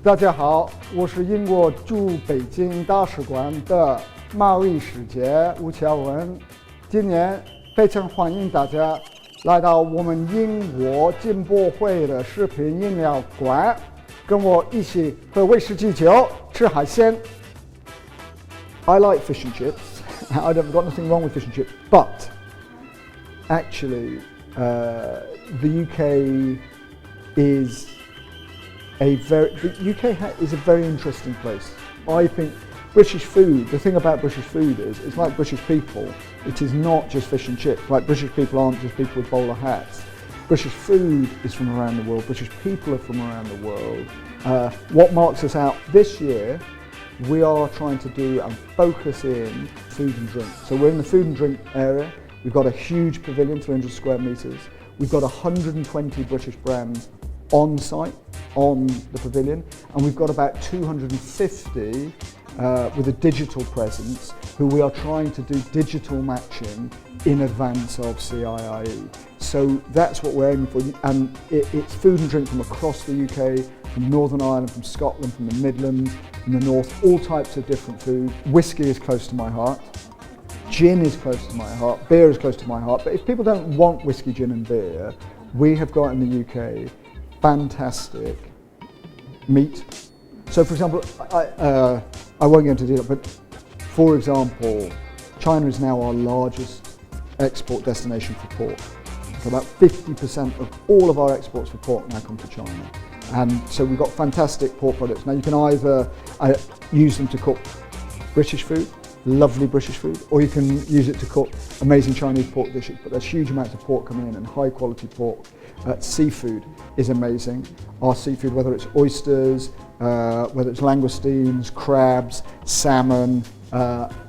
大家好，我是英国驻北京大使馆的贸易使节吴侨文。今年非常欢迎大家来到我们英国进博会的食品饮料馆，跟我一起喝威士忌酒，吃海鲜。I like fish and chips. I've got nothing wrong with fish and chips, but actually, the UK is is a very interesting place. I think British food, the thing about British food is, it's like British people. It is not just fish and chips. Like British people aren't just people with bowler hats. British food is from around the world. British people are from around the world. What marks us out this year, we are trying to do and focus in food and drink. So we're in the food and drink area. We've got a huge pavilion, 300 square metres. We've got 120 British brands on site, on the pavilion, and we've got about 250 with a digital presence who we are trying to do digital matching in advance of CIIE. So that's what we're aiming for, and it's food and drink from across the UK, from Northern Ireland, from Scotland, from the Midlands, from the North, all types of different food. Whiskey is close to my heart. Gin is close to my heart, beer is close to my heart, but if people don't want whiskey, gin and beer, we have got in the UK fantastic meat. So for example, I won't go into detail, but for example, China is now our largest export destination for pork. So about 50% of all of our exports for pork now come to China. And so we've got fantastic pork products. Now you can either use them to cook British food, lovely British food, or you can use it to cook amazing Chinese pork dishes, but there's huge amounts of pork coming in, and high quality pork. Seafood is amazing. Our seafood, whether it's oysters, whether it's langoustines, crabs, salmon,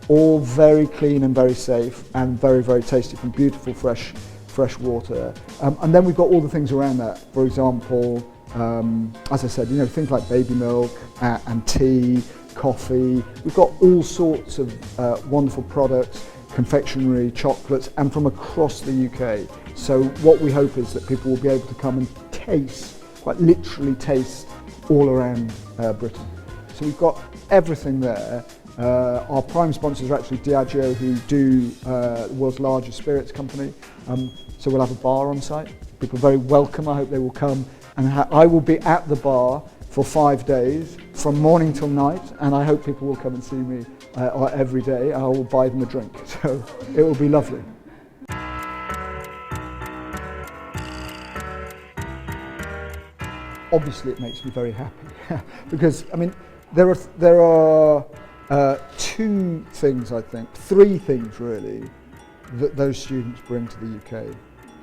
all very clean and very safe and very, very tasty from beautiful fresh water. And then we've got all the things around that. For example, as I said, things like baby milk and tea, coffee. We've got all sorts of wonderful products, confectionery, chocolates, and from across the UK. So what we hope is that people will be able to come and taste, quite literally taste, all around Britain. So we've got everything there. Our prime sponsors are actually Diageo, who do the world's largest spirits company. So we'll have a bar on site. People are very welcome. I hope they will come. And I will be at the bar for 5 days, from morning till night, and I hope people will come and see me every day. I will buy them a drink, so it will be lovely. Obviously, it makes me very happy because there are two things, I think, three things really, that those students bring to the UK,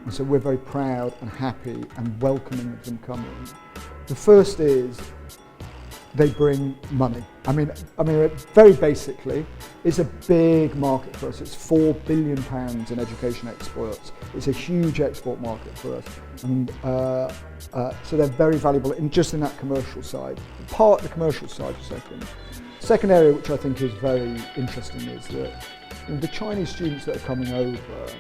and so we're very proud and happy and welcoming of them coming. The first is they bring money. I mean, very basically, it's a big market for us. It's £4 billion in education exports. It's a huge export market for us, and so they're very valuable in that commercial side. The commercial side, second area, which I think is very interesting, is that the Chinese students that are coming over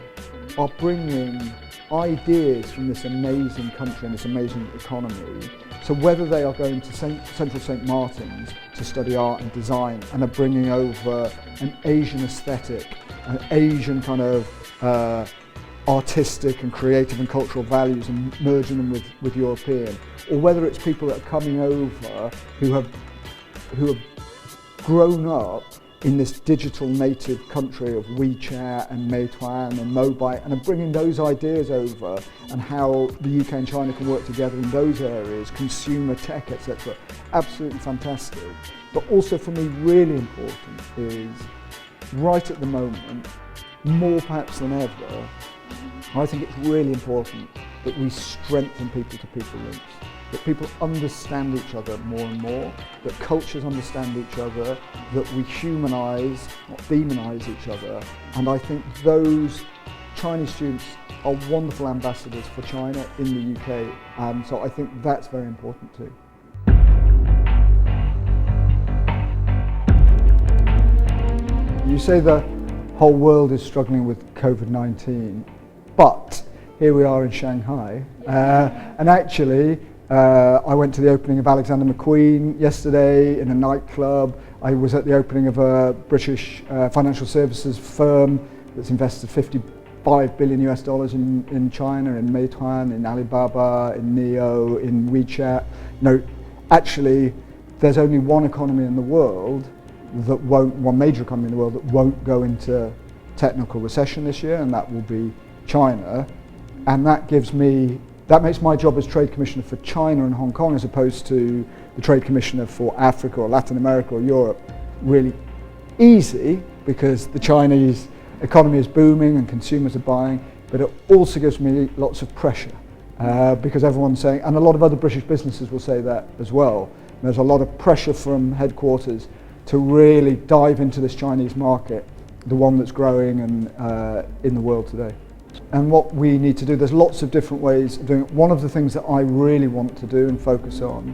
are bringing ideas from this amazing country and this amazing economy. So whether they are going to Central St. Martin's to study art and design and are bringing over an Asian aesthetic, an Asian kind of artistic and creative and cultural values and merging them with European, or whether it's people that are coming over who have grown up in this digital native country of WeChat and Meituan and Mobile, and are bringing those ideas over and how the UK and China can work together in those areas, consumer tech, etc. Absolutely fantastic. But also for me, really important is, right at the moment, more perhaps than ever, I think it's really important that we strengthen people-to-people links, that people understand each other more and more, that cultures understand each other, that we humanise, not demonise each other. And I think those Chinese students are wonderful ambassadors for China in the UK, and so I think that's very important too. You say the whole world is struggling with COVID-19, but here we are in Shanghai, and actually I went to the opening of Alexander McQueen yesterday in a nightclub. I was at the opening of a British financial services firm that's invested $55 billion in China, in Meituan, in Alibaba, in Neo, in WeChat. No, actually, there's only one economy in the world that won't, one major economy in the world that won't go into technical recession this year, and that will be China. And that makes my job as Trade Commissioner for China and Hong Kong, as opposed to the Trade Commissioner for Africa or Latin America or Europe, really easy, because the Chinese economy is booming and consumers are buying, but it also gives me lots of pressure because everyone's saying, and a lot of other British businesses will say that as well, there's a lot of pressure from headquarters to really dive into this Chinese market, the one that's growing and in the world today. And what we need to do, there's lots of different ways of doing it. One of the things that I really want to do and focus on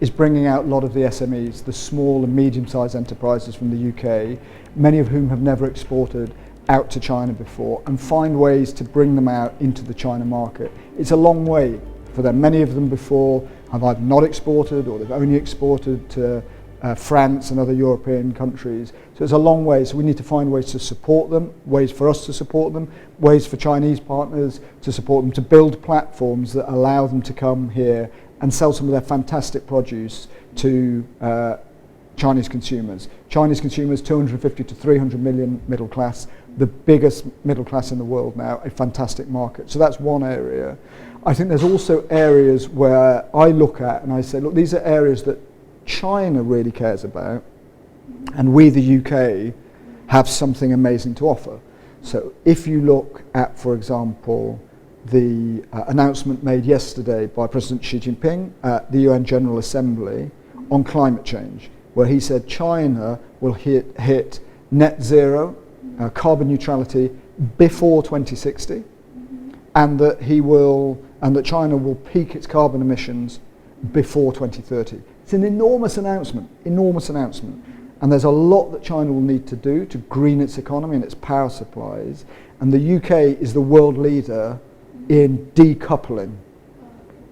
is bringing out a lot of the SMEs, the small and medium-sized enterprises from the UK, many of whom have never exported out to China before, and find ways to bring them out into the China market. It's a long way for them. Many of them before have either not exported or they've only exported to France and other European countries. So it's a long way, so we need to find ways to support them, ways for us to support them, ways for Chinese partners to support them, to build platforms that allow them to come here and sell some of their fantastic produce to Chinese consumers. Chinese consumers, 250 to 300 million middle class, the biggest middle class in the world now, a fantastic market. So that's one area. I think there's also areas where I look at and I say, look, these are areas that China really cares about, and we, the UK, have something amazing to offer. So if you look at, for example, the announcement made yesterday by President Xi Jinping at the UN General Assembly on climate change, where he said China will hit net zero, carbon neutrality before 2060, and that China will peak its carbon emissions before 2030. It's an enormous announcement, and there's a lot that China will need to do to green its economy and its power supplies, and the UK is the world leader in decoupling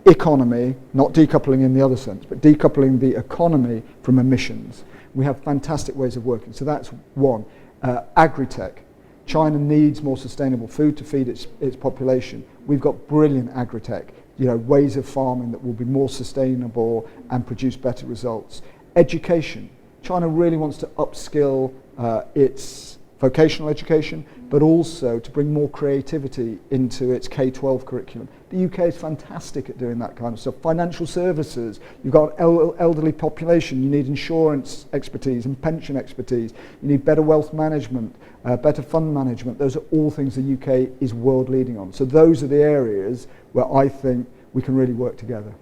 economy, not decoupling in the other sense, but decoupling the economy from emissions. We have fantastic ways of working, so that's one. Agri-tech. China needs more sustainable food to feed its population. We've got brilliant agri-tech, ways of farming that will be more sustainable and produce better results. Education. China really wants to upskill its vocational education, but also to bring more creativity into its K-12 curriculum. The UK is fantastic at doing that kind of stuff. Financial services, you've got an elderly population, you need insurance expertise and pension expertise, you need better wealth management, better fund management. Those are all things the UK is world leading on. So those are the areas where I think we can really work together.